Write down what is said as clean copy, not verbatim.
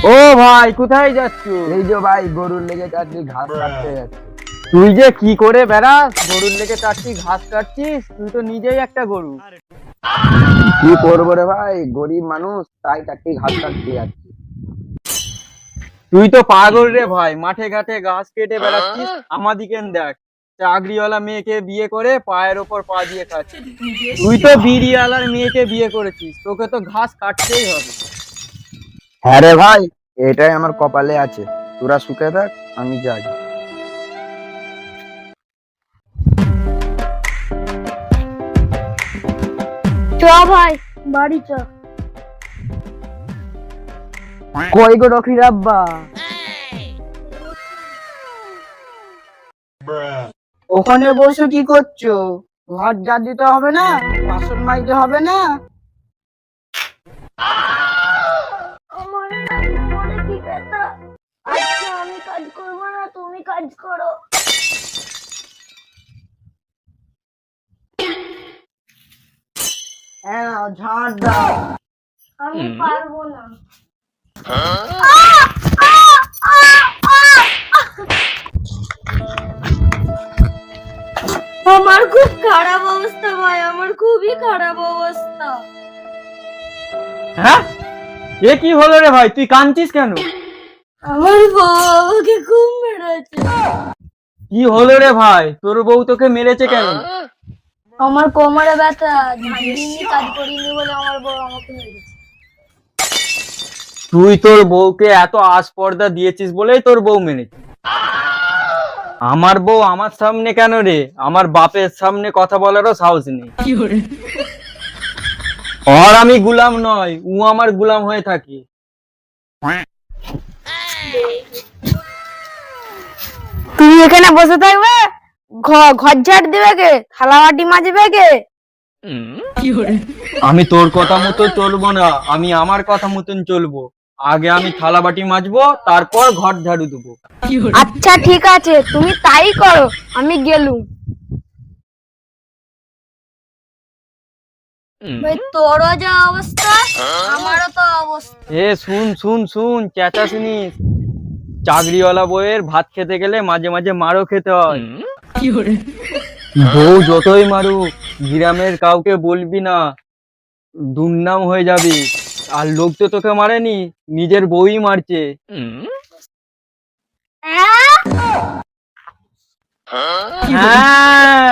ও ভাই, কোথায় যাচ্ছ? এই যে ভাই গরুর লেগে চারটি ঘাস কাটতে যাচ্ছে। তুই যে কি করে বেড়াস, গরুর লেগে চারটি ঘাস কাটছিস? তুই তো নিজেই একটা গরু। কি করবো রে ভাই, গরিব মানুষ, তাই চারটি ঘাস কাটতে যাচ্ছি। তুই তো পাগল রে ভাই, মাঠে ঘাটে ঘাস কেটে বেড়াচ্ছিস। আমাদিকে দেখ, চাকরিওয়ালা মেয়েকে বিয়ে করে পায়ের ওপর পা দিয়ে খাচ্ছিস। তুই তো বিড়িওয়ালার মেয়েকে বিয়ে করেছিস, তোকে তো ঘাস কাটতেই হবে। হ্যাঁ রে ভাই, এটাই আমার কপালে আছে। তোরা সুখে থাক, আমি যাই। চ ভাই, বাড়ি চ। কই গো রকির আব্বা? ওখানে বসে কি করছো? ঘর ঝাড় দিতে হবে না? বাসন মাজতে হবে না? আমার মনে কি ব্যথা। আজকে আমি কাজ করবো না, তুমি কাজ করো। হ্যাঁ, ঝাড় দাও। আমি পারবো না। আমার খুব খারাপ অবস্থা ভাই, আমার খুবই খারাপ অবস্থা। হ্যাঁ, এ কি হলো রে ভাই? তুই কাঁদছিস কেন? আমার বউ আমাকে খুব মেরেছে। কি হলো রে ভাই, তোর বউ তোকে মেরেছে কেন? আমার কোমরে ব্যথা, ঝাড় দিইনি, কাজ করিনি বলে আমার বউ আমাকে মেরেছে। তুই তোর বউকে এত আস্পর্ধা দিয়েছিস বলেই তোর বউ মেরেছে। আমার বউ আমার সামনে কেন রে? আমার বাপের সামনে কথা বলারও সাহস নেই। আর আমি গুলাম নয়, ও আমার গুলাম হয়ে থাকি। তুমি এখানে বসে থাকবে, ঘর ঝাড় দিবে কে, থালা বাটি মাজবে কে? আমি তোর কথা মতো চলবো না, আমি আমার কথা মতন চলবো। আগে আমি থালা বাটি মাজবো, তারপর ঘর ঝাড়ু দেবো। আচ্ছা ঠিক আছে, তুমি তাই করো, আমি গেলুম। ভাই তোরও যা অবস্থা, আমারও তো অবস্থা। এ শুন শুন শুন, চেঁচা শুনিস? চাকরিওয়ালা বউয়ের ভাত খেতে গেলে মাঝে মাঝে মারও খেতে হয়। বউ যতই মারুক, গ্রামের কাউকে বলবি না, দুর্নাম হয়ে যাবে। আর লোক তো তোকে মারেনি, নিজের বউই মারছে। হ্যাঁ,